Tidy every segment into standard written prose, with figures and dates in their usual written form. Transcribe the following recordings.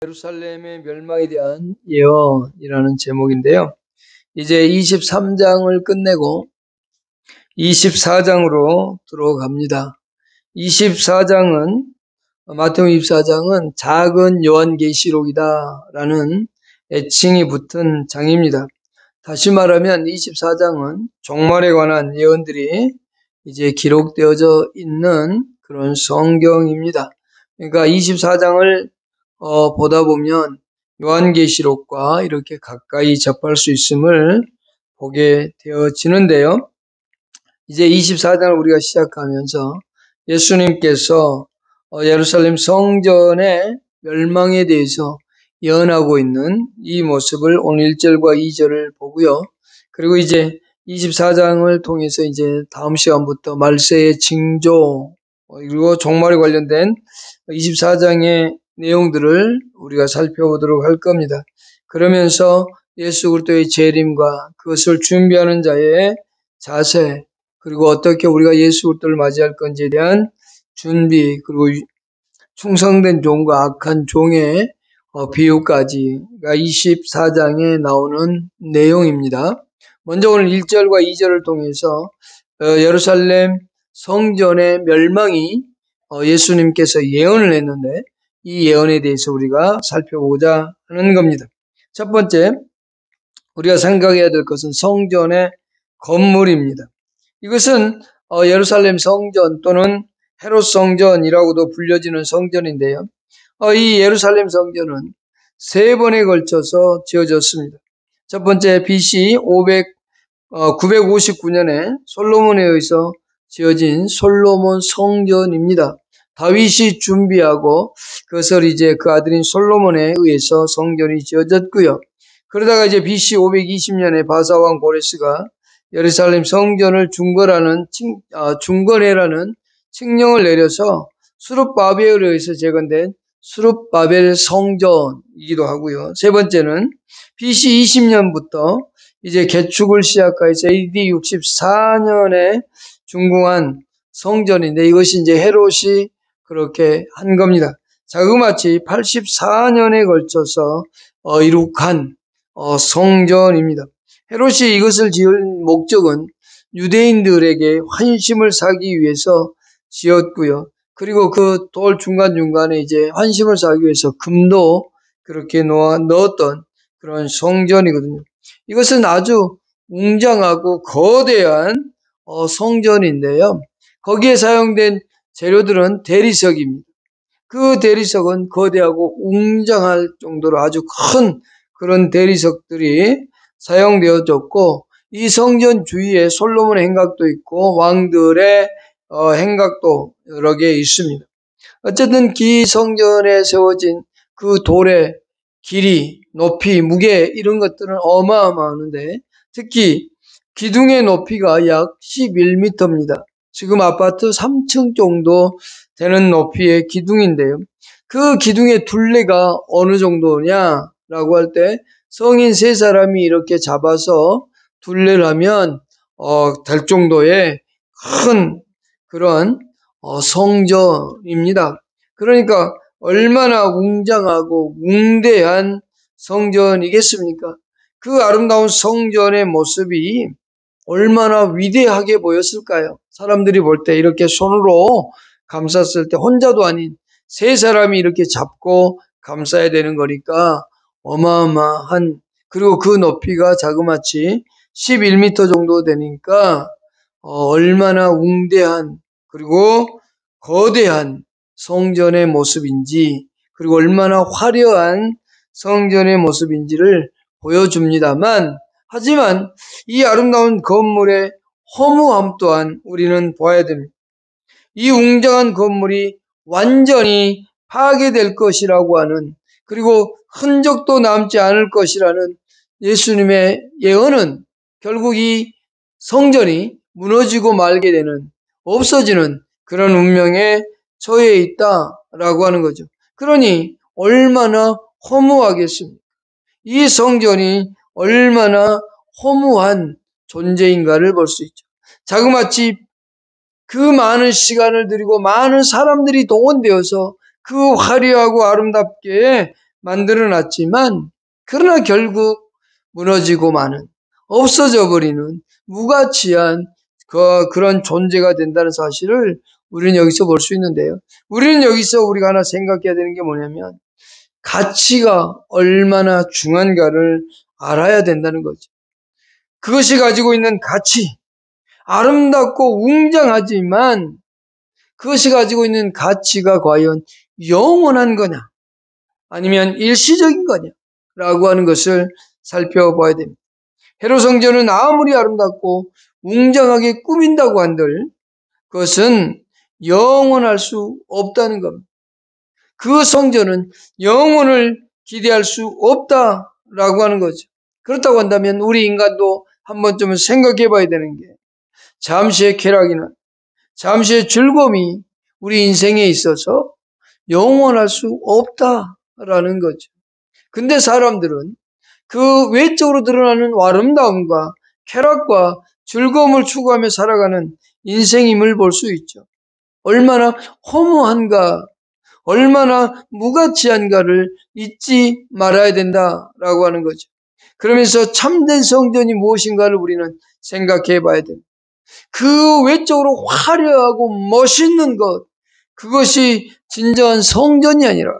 예루살렘의 멸망에 대한 예언이라는 제목인데요. 이제 23장을 끝내고 24장으로 들어갑니다. 24장은 마태복음 24장은 작은 요한계시록이다라는 애칭이 붙은 장입니다. 다시 말하면 24장은 종말에 관한 예언들이 이제 기록되어져 있는 그런 성경입니다. 그러니까 24장을 보다 보면 요한계시록과 이렇게 가까이 접할 수 있음을 보게 되어지는데요. 이제 24장을 우리가 시작하면서 예수님께서 예루살렘 성전의 멸망에 대해서 예언하고 있는 이 모습을 오늘 1절과 2절을 보고요. 그리고 이제 24장을 통해서 이제 다음 시간부터 말세의 징조 그리고 종말에 관련된 24장의 내용들을 우리가 살펴보도록 할 겁니다. 그러면서 예수 그리스도의 재림과 그것을 준비하는 자의 자세, 그리고 어떻게 우리가 예수 그리스도를 맞이할 건지에 대한 준비, 그리고 충성된 종과 악한 종의 비유까지가 24장에 나오는 내용입니다. 먼저 오늘 1절과 2절을 통해서 예루살렘 성전의 멸망이 예수님께서 예언을 했는데 이 예언에 대해서 우리가 살펴보고자 하는 겁니다. 첫 번째, 우리가 생각해야 될 것은 성전의 건물입니다. 이것은 예루살렘 성전 또는 헤롯 성전이라고도 불려지는 성전인데요. 이 예루살렘 성전은 세 번에 걸쳐서 지어졌습니다. 첫 번째 BC 959년에 솔로몬에 의해서 지어진 솔로몬 성전입니다. 다윗이 준비하고 그것을 이제 그 아들인 솔로몬에 의해서 성전이 지어졌고요. 그러다가 이제 BC 520년에 바사왕 고레스가 예루살렘 성전을 중건해라는 칙령을 내려서 수룹바벨에 의해서 재건된 수룹바벨 성전이기도 하고요. 세 번째는 BC 20년부터 이제 개축을 시작해서 AD 64년에 준공한 성전인데 이것이 이제 헤롯이 그렇게 한 겁니다. 자그마치 84년에 걸쳐서 이룩한 성전입니다. 헤롯이 이것을 지은 목적은 유대인들에게 환심을 사기 위해서 지었고요. 그리고 그 돌 중간중간에 이제 환심을 사기 위해서 금도 그렇게 넣었던 그런 성전이거든요. 이것은 아주 웅장하고 거대한 성전인데요. 거기에 사용된 재료들은 대리석입니다. 그 대리석은 거대하고 웅장할 정도로 아주 큰 그런 대리석들이 사용되어졌고 이 성전 주위에 솔로몬의 행각도 있고 왕들의 행각도 여러 개 있습니다. 어쨌든 이 성전에 세워진 그 돌의 길이, 높이, 무게 이런 것들은 어마어마한데 특히 기둥의 높이가 약 11m입니다. 지금 아파트 3층 정도 되는 높이의 기둥인데요. 그 기둥의 둘레가 어느 정도냐라고 할 때 성인 3사람이 이렇게 잡아서 둘레를 하면 될 정도의 큰 그런 성전입니다. 그러니까 얼마나 웅장하고 웅대한 성전이겠습니까? 그 아름다운 성전의 모습이 얼마나 위대하게 보였을까요? 사람들이 볼 때 이렇게 손으로 감쌌을 때 혼자도 아닌 3사람이 이렇게 잡고 감싸야 되는 거니까 어마어마한, 그리고 그 높이가 자그마치 11m 정도 되니까 얼마나 웅대한 그리고 거대한 성전의 모습인지, 그리고 얼마나 화려한 성전의 모습인지를 보여줍니다만, 하지만 이 아름다운 건물의 허무함 또한 우리는 봐야 됩니다. 이 웅장한 건물이 완전히 파괴될 것이라고 하는, 그리고 흔적도 남지 않을 것이라는 예수님의 예언은 결국 이 성전이 무너지고 말게 되는, 없어지는 그런 운명에 처해 있다라고 하는 거죠. 그러니 얼마나 허무하겠습니까? 이 성전이 얼마나 허무한 존재인가를 볼 수 있죠. 자그마치 그 많은 시간을 들이고 많은 사람들이 동원되어서 그 화려하고 아름답게 만들어 놨지만 그러나 결국 무너지고 마는, 없어져 버리는 무가치한 그런 존재가 된다는 사실을 우리는 여기서 볼 수 있는데요. 우리는 여기서 우리가 하나 생각해야 되는 게 뭐냐면 가치가 얼마나 중요한가를 알아야 된다는 거죠. 그것이 가지고 있는 가치, 아름답고 웅장하지만 그것이 가지고 있는 가치가 과연 영원한 거냐 아니면 일시적인 거냐라고 하는 것을 살펴봐야 됩니다. 헤롯 성전은 아무리 아름답고 웅장하게 꾸민다고 한들 그것은 영원할 수 없다는 겁니다. 그 성전은 영혼을 기대할 수 없다라고 하는 거죠. 그렇다고 한다면 우리 인간도 한 번쯤은 생각해 봐야 되는 게 잠시의 쾌락이나 잠시의 즐거움이 우리 인생에 있어서 영원할 수 없다라는 거죠. 근데 사람들은 그 외적으로 드러나는 아름다움과 쾌락과 즐거움을 추구하며 살아가는 인생임을 볼 수 있죠. 얼마나 허무한가, 얼마나 무가치한가를 잊지 말아야 된다라고 하는 거죠. 그러면서 참된 성전이 무엇인가를 우리는 생각해 봐야 됩니다. 그 외적으로 화려하고 멋있는 것, 그것이 진정한 성전이 아니라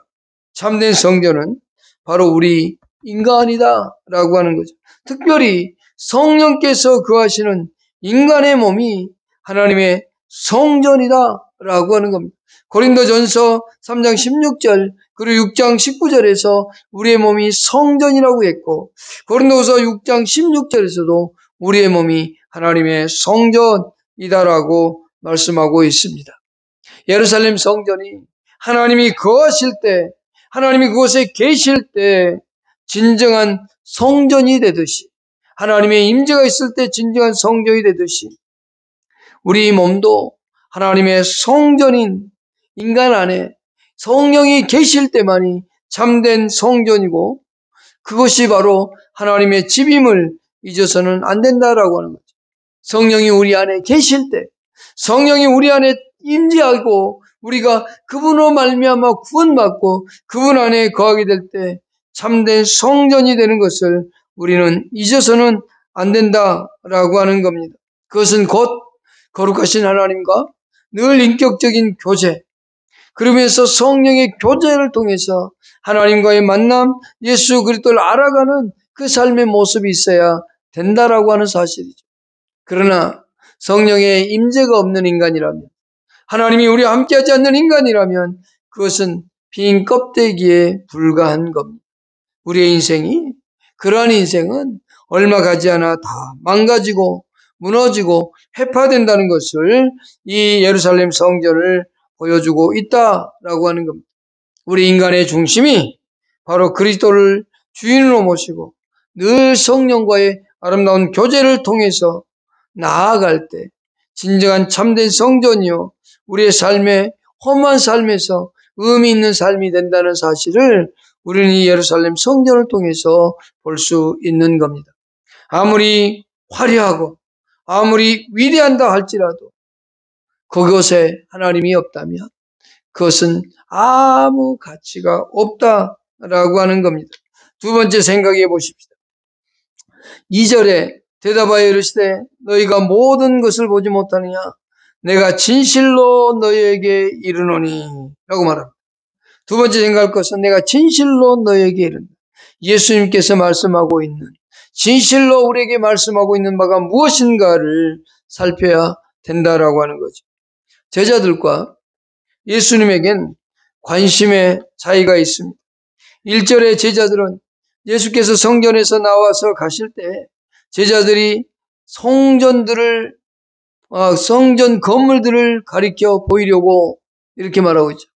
참된 성전은 바로 우리 인간이다 라고 하는 거죠. 특별히 성령께서 거하시는 인간의 몸이 하나님의 성전이다 라고 하는 겁니다. 고린도전서 3장 16절 그리고 6장 19절에서 우리의 몸이 성전이라고 했고 고린도서 6장 16절에서도 우리의 몸이 하나님의 성전이다라고 말씀하고 있습니다. 예루살렘 성전이 하나님이 거하실 때, 하나님이 그곳에 계실 때 진정한 성전이 되듯이, 하나님의 임재가 있을 때 진정한 성전이 되듯이 우리 몸도 하나님의 성전인 인간 안에 성령이 계실 때만이 참된 성전이고 그것이 바로 하나님의 집임을 잊어서는 안 된다라고 하는 거죠. 성령이 우리 안에 계실 때, 성령이 우리 안에 임재하고 우리가 그분으로 말미암아 구원받고 그분 안에 거하게 될 때 참된 성전이 되는 것을 우리는 잊어서는 안 된다라고 하는 겁니다. 그것은 곧 거룩하신 하나님과 늘 인격적인 교제, 그러면서 성령의 교제를 통해서 하나님과의 만남, 예수 그리스도를 알아가는 그 삶의 모습이 있어야 된다라고 하는 사실이죠. 그러나 성령의 임재가 없는 인간이라면, 하나님이 우리와 함께하지 않는 인간이라면 그것은 빈 껍데기에 불과한 겁니다. 우리의 인생이, 그러한 인생은 얼마 가지 않아 다 망가지고 무너지고 해파된다는 것을 이 예루살렘 성전을 보여주고 있다라고 하는 겁니다. 우리 인간의 중심이 바로 그리스도를 주인으로 모시고 늘 성령과의 아름다운 교제를 통해서 나아갈 때 진정한 참된 성전이요 우리의 삶의 험한 삶에서 의미 있는 삶이 된다는 사실을 우리는 이 예루살렘 성전을 통해서 볼 수 있는 겁니다. 아무리 화려하고 아무리 위대한다 할지라도 그곳에 하나님이 없다면 그것은 아무 가치가 없다라고 하는 겁니다. 두 번째 생각해 보십시다. 2절에 대답하여 이르시되 너희가 모든 것을 보지 못하느냐 내가 진실로 너희에게 이르노니 라고 말합니다. 두 번째 생각할 것은 내가 진실로 너희에게 이른다. 예수님께서 말씀하고 있는 진실로 우리에게 말씀하고 있는 바가 무엇인가를 살펴야 된다라고 하는 거죠. 제자들과 예수님에겐 관심의 차이가 있습니다. 1절의 제자들은 예수께서 성전에서 나와서 가실 때 제자들이 성전 건물들을 가리켜 보이려고 이렇게 말하고 있죠.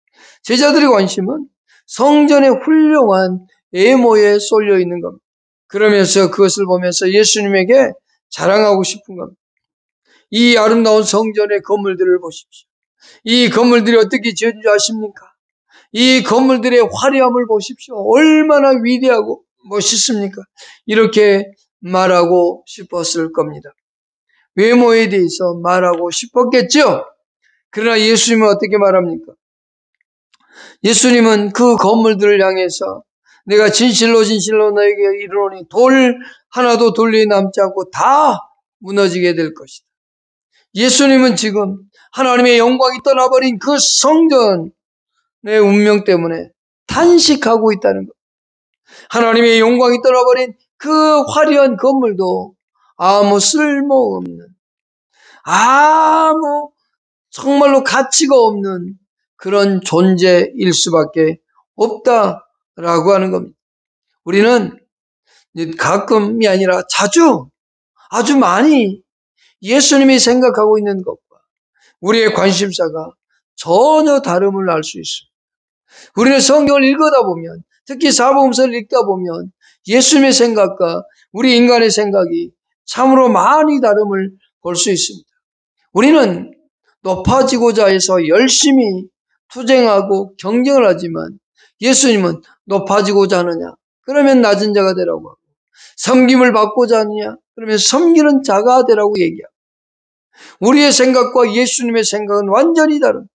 제자들의 관심은 성전의 훌륭한 외모에 쏠려 있는 겁니다. 그러면서 그것을 보면서 예수님에게 자랑하고 싶은 겁니다. 이 아름다운 성전의 건물들을 보십시오. 이 건물들이 어떻게 지어진 줄 아십니까? 이 건물들의 화려함을 보십시오. 얼마나 위대하고 멋있습니까? 이렇게 말하고 싶었을 겁니다. 외모에 대해서 말하고 싶었겠죠? 그러나 예수님은 어떻게 말합니까? 예수님은 그 건물들을 향해서 내가 진실로 진실로 너에게 이르노니 돌 하나도 돌 위에 남지 않고 다 무너지게 될 것이다. 예수님은 지금 하나님의 영광이 떠나버린 그 성전의 운명 때문에 탄식하고 있다는 것. 하나님의 영광이 떠나버린 그 화려한 건물도 아무 쓸모없는, 아무 정말로 가치가 없는 그런 존재일 수밖에 없다라고 하는 겁니다. 우리는 가끔이 아니라 자주, 아주 많이 예수님이 생각하고 있는 것과 우리의 관심사가 전혀 다름을 알 수 있습니다. 우리는 성경을 읽다 보면, 특히 사복음서를 읽다 보면 예수님의 생각과 우리 인간의 생각이 참으로 많이 다름을 볼 수 있습니다. 우리는 높아지고자 해서 열심히 투쟁하고 경쟁을 하지만 예수님은 높아지고자 하느냐? 그러면 낮은 자가 되라고 하고, 섬김을 받고자 하느냐? 그러면 섬기는 자가 되라고 얘기하고, 우리의 생각과 예수님의 생각은 완전히 다릅니다.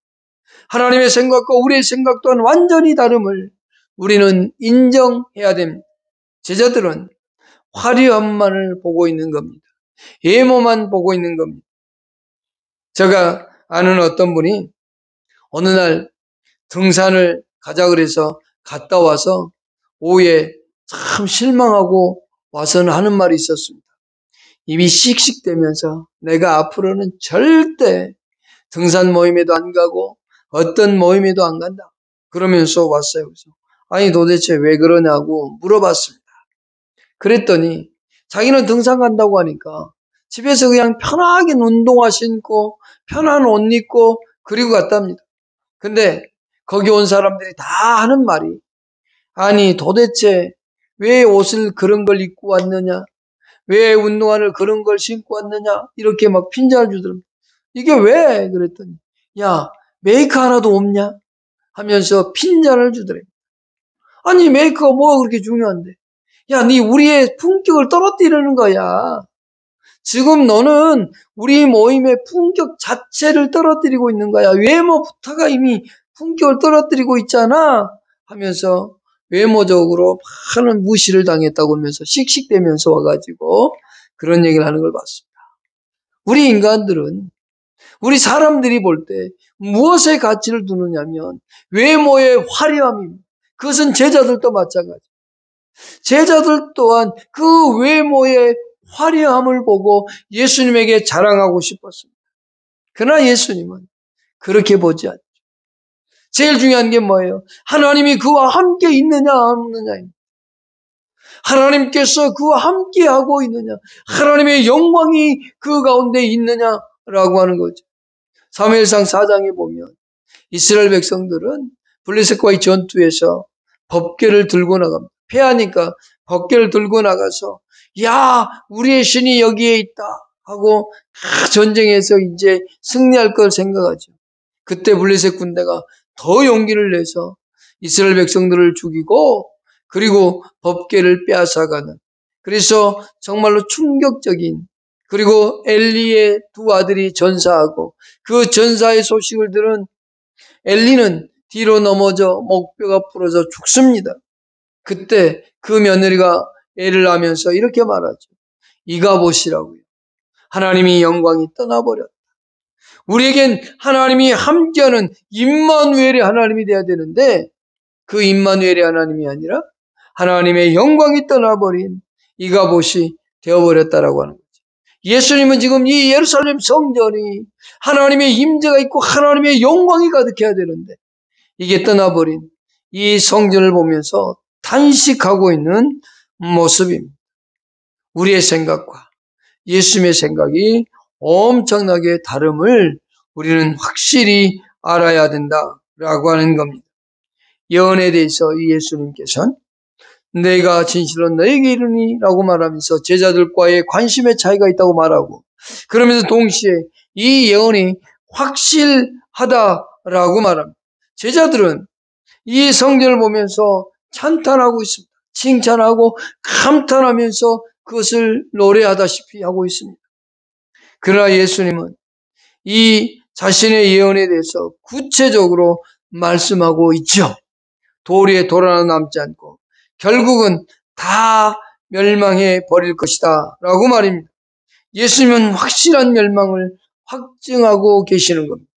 하나님의 생각과 우리의 생각 또한 완전히 다름을 우리는 인정해야 됩니다. 제자들은 화려함만을 보고 있는 겁니다. 외모만 보고 있는 겁니다. 제가 아는 어떤 분이 어느 날 등산을 가자 그래서 갔다 와서 오후에 참 실망하고 와서는 하는 말이 있었습니다. 입이 씩씩대면서 내가 앞으로는 절대 등산 모임에도 안 가고 어떤 모임에도 안 간다. 그러면서 왔어요. 그래서 아니 도대체 왜 그러냐고 물어봤습니다. 그랬더니 자기는 등산 간다고 하니까 집에서 그냥 편하게 운동화 신고 편한 옷 입고 그리고 갔답니다. 근데 거기 온 사람들이 다 하는 말이 아니 도대체 왜 옷을 그런 걸 입고 왔느냐? 왜 운동화를 그런 걸 신고 왔느냐? 이렇게 막 핀잔을 주더랍니다. 이게 왜? 그랬더니 야 메이크 하나도 없냐? 하면서 핀잔을 주더랍니다. 아니 메이크가 뭐가 그렇게 중요한데? 야, 네 우리의 품격을 떨어뜨리는 거야. 지금 너는 우리 모임의 품격 자체를 떨어뜨리고 있는 거야. 외모부터가 이미 품격을 떨어뜨리고 있잖아. 하면서 외모적으로 많은 무시를 당했다고 하면서 씩씩대면서 와가지고 그런 얘기를 하는 걸 봤습니다. 우리 인간들은 우리 사람들이 볼 때 무엇에 가치를 두느냐면 외모의 화려함입니다. 그것은 제자들도 마찬가지. 제자들 또한 그 외모의 화려함을 보고 예수님에게 자랑하고 싶었습니다. 그러나 예수님은 그렇게 보지 않죠. 제일 중요한 게 뭐예요? 하나님이 그와 함께 있느냐 없느냐입니다. 하나님께서 그와 함께 하고 있느냐, 하나님의 영광이 그 가운데 있느냐라고 하는 거죠. 사무엘상 4장에 보면 이스라엘 백성들은 블레셋과의 전투에서 법궤를 들고 나갑니다. 패하니까 법궤를 들고 나가서 야 우리의 신이 여기에 있다 하고 전쟁에서 이제 승리할 걸 생각하죠. 그때 블레셋 군대가 더 용기를 내서 이스라엘 백성들을 죽이고 그리고 법궤를 빼앗아가는, 그래서 정말로 충격적인, 그리고 엘리의 두 아들이 전사하고 그 전사의 소식을 들은 엘리는 뒤로 넘어져 목뼈가 부러져 죽습니다. 그때 그 며느리가 애를 낳으면서 이렇게 말하죠. 이가봇이라고요. 하나님이 영광이 떠나버렸다. 우리에겐 하나님이 함께하는 임마누엘의 하나님이 돼야 되는데 그 임마누엘의 하나님이 아니라 하나님의 영광이 떠나버린 이가봇이 되어버렸다라고 하는 거죠. 예수님은 지금 이 예루살렘 성전이 하나님의 임재가 있고 하나님의 영광이 가득해야 되는데 이게 떠나버린 이 성전을 보면서 탄식하고 있는 모습입니다. 우리의 생각과 예수님의 생각이 엄청나게 다름을 우리는 확실히 알아야 된다라고 하는 겁니다. 예언에 대해서 이 예수님께서는 내가 진실로 너에게 이르니 라고 말하면서 제자들과의 관심의 차이가 있다고 말하고, 그러면서 동시에 이 예언이 확실하다라고 말합니다. 제자들은 이 성전을 보면서 찬탄하고 있습니다. 칭찬하고 감탄하면서 그것을 노래하다시피 하고 있습니다. 그러나 예수님은 이 자신의 예언에 대해서 구체적으로 말씀하고 있죠. 돌 위에 돌 하나 남지 않고 결국은 다 멸망해 버릴 것이다 라고 말입니다. 예수님은 확실한 멸망을 확증하고 계시는 겁니다.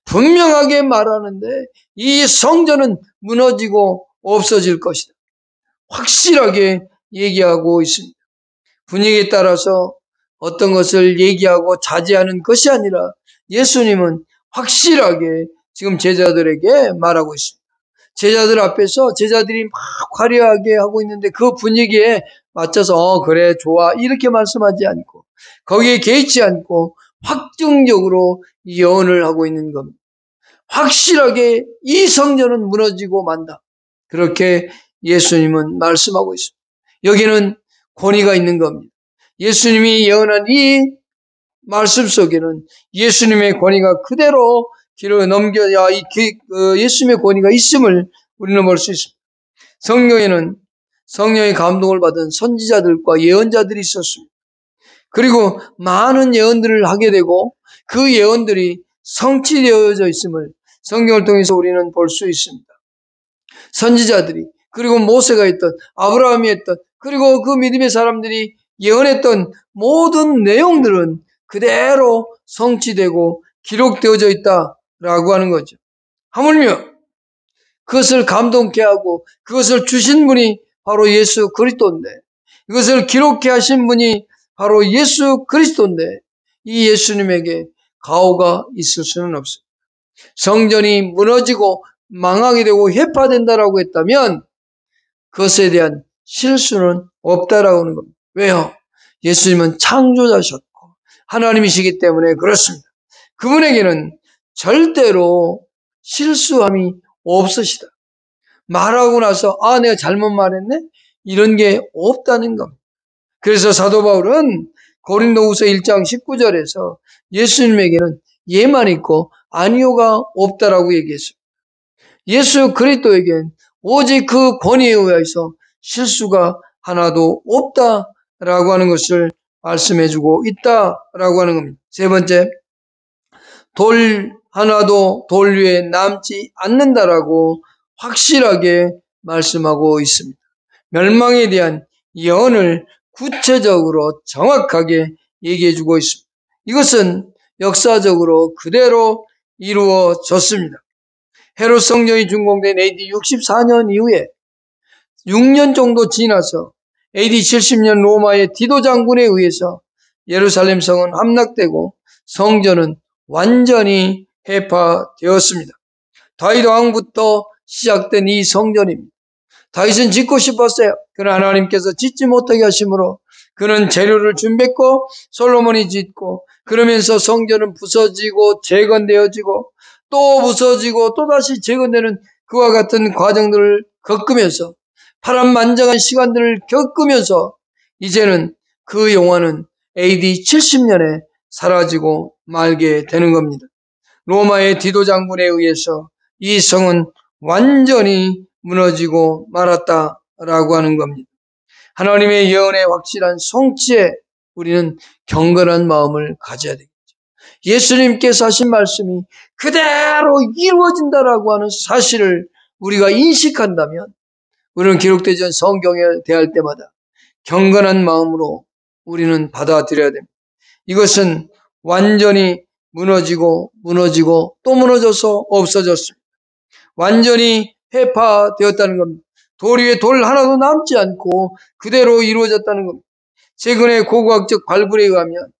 분명하게 말하는데 이 성전은 무너지고 없어질 것이다. 확실하게 얘기하고 있습니다. 분위기에 따라서 어떤 것을 얘기하고 자제하는 것이 아니라 예수님은 확실하게 지금 제자들에게 말하고 있습니다. 제자들 앞에서 제자들이 막 화려하게 하고 있는데 그 분위기에 맞춰서 그래 좋아 이렇게 말씀하지 않고 거기에 개의치 않고 확정적으로 예언을 하고 있는 겁니다. 확실하게 이 성전은 무너지고 만다. 그렇게 예수님은 말씀하고 있습니다. 여기는 권위가 있는 겁니다. 예수님이 예언한 이 말씀 속에는 예수님의 권위가 그대로 길을 넘겨야 예수님의 권위가 있음을 우리는 볼 수 있습니다. 성경에는 성령의 감동을 받은 선지자들과 예언자들이 있었습니다. 그리고 많은 예언들을 하게 되고 그 예언들이 성취되어져 있음을 성경을 통해서 우리는 볼 수 있습니다. 선지자들이 그리고 모세가 했던 아브라함이 했던 그리고 그 믿음의 사람들이 예언했던 모든 내용들은 그대로 성취되고 기록되어져 있다라고 하는 거죠. 하물며 그것을 감동케 하고 그것을 주신 분이 바로 예수 그리스도인데 이것을 기록케 하신 분이 바로 예수 그리스도인데 이 예수님에게 가오가 있을 수는 없습니다. 성전이 무너지고 망하게 되고 회파된다라고 했다면 그것에 대한 실수는 없다라고 하는 겁니다. 왜요? 예수님은 창조자셨고 하나님이시기 때문에 그렇습니다. 그분에게는 절대로 실수함이 없으시다. 말하고 나서 내가 잘못 말했네? 이런 게 없다는 겁니다. 그래서 사도 바울은 고린도후서 1장 19절에서 예수님에게는 예만 있고 아니오가 없다라고 얘기했습니다. 예수 그리스도에겐 오직 그 권위에 의해서 실수가 하나도 없다라고 하는 것을 말씀해주고 있다라고 하는 겁니다. 세 번째, 돌 하나도 돌 위에 남지 않는다라고 확실하게 말씀하고 있습니다. 멸망에 대한 예언을 구체적으로 정확하게 얘기해주고 있습니다. 이것은 역사적으로 그대로 이루어졌습니다. 헤롯 성전이 준공된 AD 64년 이후에 6년 정도 지나서 AD 70년 로마의 디도 장군에 의해서 예루살렘 성은 함락되고 성전은 완전히 해파되었습니다. 다윗 왕부터 시작된 이 성전입니다. 다윗은 짓고 싶었어요. 그러나 하나님께서 짓지 못하게 하심으로 그는 재료를 준비했고 솔로몬이 짓고 그러면서 성전은 부서지고 재건되어지고 또 부서지고 또다시 재건되는 그와 같은 과정들을 겪으면서 파란만장한 시간들을 겪으면서 이제는 그 영화는 AD 70년에 사라지고 말게 되는 겁니다. 로마의 디도 장군에 의해서 이 성은 완전히 무너지고 말았다라고 하는 겁니다. 하나님의 예언의 확실한 성취에 우리는 경건한 마음을 가져야 되겠죠. 예수님께서 하신 말씀이 그대로 이루어진다라고 하는 사실을 우리가 인식한다면 우리는 기록되지 않은 성경에 대할 때마다 경건한 마음으로 우리는 받아들여야 됩니다. 이것은 완전히 무너지고 또 무너져서 없어졌습니다. 완전히 해파되었다는 겁니다. 돌 위에 돌 하나도 남지 않고 그대로 이루어졌다는 겁니다. 최근의 고고학적 발굴에 의하면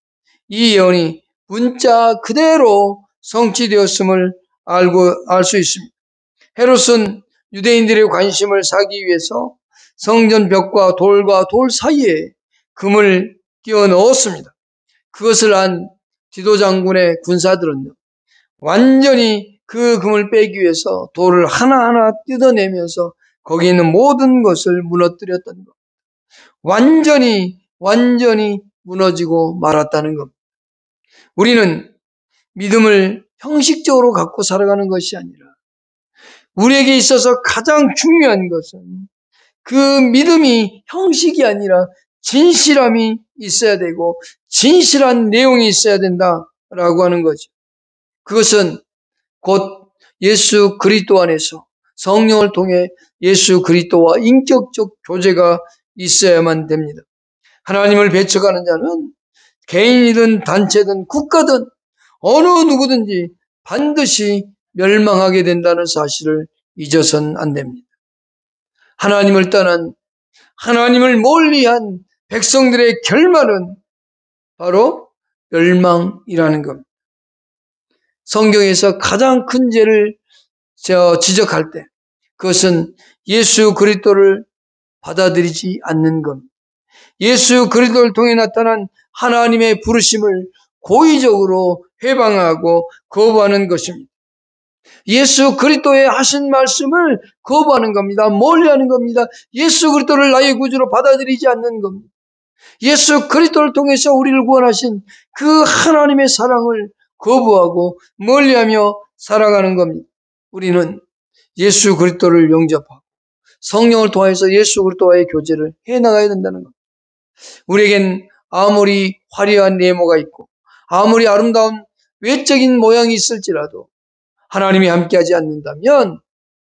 이 예언이 문자 그대로 성취되었음을 알 수 있습니다. 헤롯은 유대인들의 관심을 사기 위해서 성전 벽과 돌 사이에 금을 끼워 넣었습니다. 그것을 안 디도 장군의 군사들은요, 완전히 그 금을 빼기 위해서 돌을 하나하나 뜯어내면서 거기 있는 모든 것을 무너뜨렸던 것. 완전히 무너지고 말았다는 것. 우리는 믿음을 형식적으로 갖고 살아가는 것이 아니라 우리에게 있어서 가장 중요한 것은 그 믿음이 형식이 아니라 진실함이 있어야 되고 진실한 내용이 있어야 된다라고 하는 거죠. 그것은 곧 예수 그리스도 안에서 성령을 통해 예수 그리스도와 인격적 교제가 있어야만 됩니다. 하나님을 배척하는 자는 개인이든 단체든 국가든 어느 누구든지 반드시 멸망하게 된다는 사실을 잊어서는 안 됩니다. 하나님을 떠난, 하나님을 멀리한 백성들의 결말은 바로 멸망이라는 겁니다. 성경에서 가장 큰 죄를 지적할 때 그것은 예수 그리스도를 받아들이지 않는 겁니다. 예수 그리스도를 통해 나타난 하나님의 부르심을 고의적으로 회방하고 거부하는 것입니다. 예수 그리스도의 하신 말씀을 거부하는 겁니다. 멀리하는 겁니다. 예수 그리스도를 나의 구주로 받아들이지 않는 겁니다. 예수 그리스도를 통해서 우리를 구원하신 그 하나님의 사랑을 거부하고 멀리하며 살아가는 겁니다. 우리는 예수 그리스도를 영접하고 성령을 통해서 예수 그리스도와의 교제를 해나가야 된다는 겁니다. 우리에겐 아무리 화려한 네모가 있고 아무리 아름다운 외적인 모양이 있을지라도 하나님이 함께하지 않는다면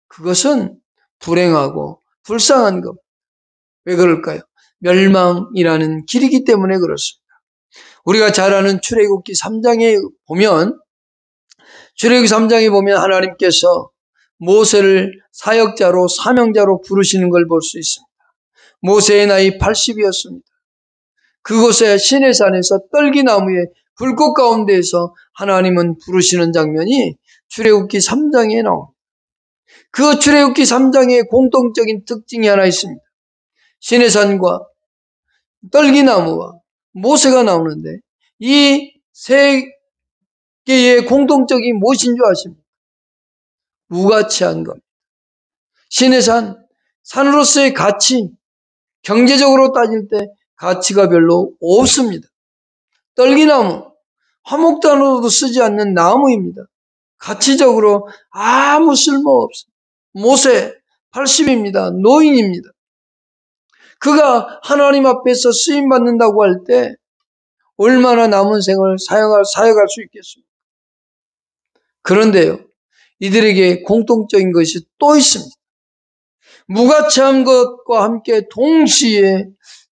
그것은 불행하고 불쌍한 겁니다. 왜 그럴까요? 멸망이라는 길이기 때문에 그렇습니다. 우리가 잘 아는 출애굽기 3장에 보면 하나님께서 모세를 사역자로 사명자로 부르시는 걸 볼 수 있습니다. 모세의 나이 80이었습니다. 그곳에 시내산에서 떨기나무의 불꽃 가운데에서 하나님은 부르시는 장면이 출애굽기 3장에 나옵니다. 그 출애굽기 3장의 공통적인 특징이 하나 있습니다. 시내산과 떨기나무와 모세가 나오는데 이 세 개의 공통적인 무엇인 줄 아십니까? 무가치한 겁니다. 시내산, 산으로서의 가치, 경제적으로 따질 때 가치가 별로 없습니다. 떨기나무, 화목단으로도 쓰지 않는 나무입니다. 가치적으로 아무 쓸모 없습니다. 모세 80입니다. 노인입니다. 그가 하나님 앞에서 쓰임받는다고 할 때 얼마나 남은 생을 사역할 수 있겠습니까? 그런데요, 이들에게 공통적인 것이 또 있습니다. 무가치한 것과 함께 동시에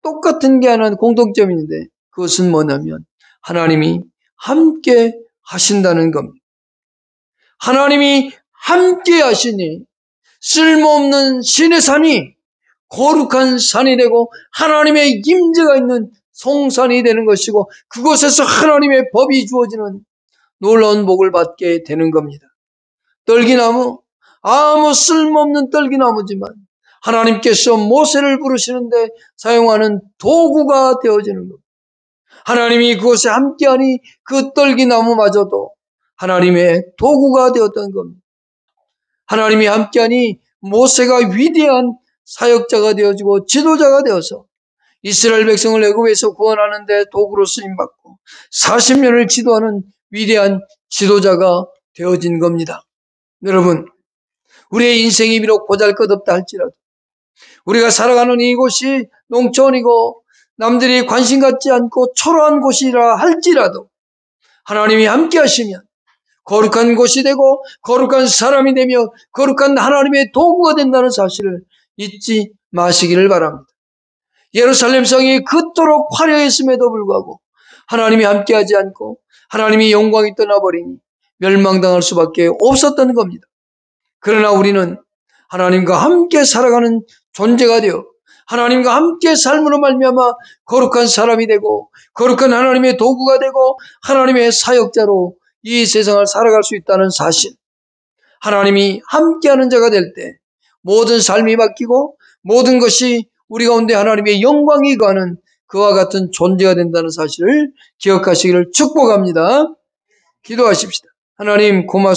똑같은 게 하나는 공통점이 있는데 그것은 뭐냐면 하나님이 함께 하신다는 겁니다. 하나님이 함께 하시니 쓸모없는 신의 산이 거룩한 산이 되고 하나님의 임재가 있는 성산이 되는 것이고 그곳에서 하나님의 법이 주어지는 놀라운 복을 받게 되는 겁니다. 떨기나무, 아무 쓸모없는 떨기나무지만 하나님께서 모세를 부르시는데 사용하는 도구가 되어지는 겁니다. 하나님이 그곳에 함께하니 그 떨기나무마저도 하나님의 도구가 되었던 겁니다. 하나님이 함께하니 모세가 위대한 사역자가 되어지고 지도자가 되어서 이스라엘 백성을 애굽에서 구원하는 데 도구로 쓰임받고 40년을 지도하는 위대한 지도자가 되어진 겁니다. 여러분, 우리의 인생이 비록 보잘것없다 할지라도 우리가 살아가는 이곳이 농촌이고 남들이 관심 갖지 않고 초라한 곳이라 할지라도 하나님이 함께 하시면 거룩한 곳이 되고 거룩한 사람이 되며 거룩한 하나님의 도구가 된다는 사실을 잊지 마시기를 바랍니다. 예루살렘 성이 그토록 화려했음에도 불구하고 하나님이 함께하지 않고 하나님이 영광이 떠나버리니 멸망당할 수밖에 없었던 겁니다. 그러나 우리는 하나님과 함께 살아가는 존재가 되어 하나님과 함께 삶으로 말미암아 거룩한 사람이 되고 거룩한 하나님의 도구가 되고 하나님의 사역자로 이 세상을 살아갈 수 있다는 사실, 하나님이 함께하는 자가 될 때 모든 삶이 바뀌고 모든 것이 우리 가운데 하나님의 영광이 가는 그와 같은 존재가 된다는 사실을 기억하시기를 축복합니다. 기도하십시다. 하나님 고맙습니다.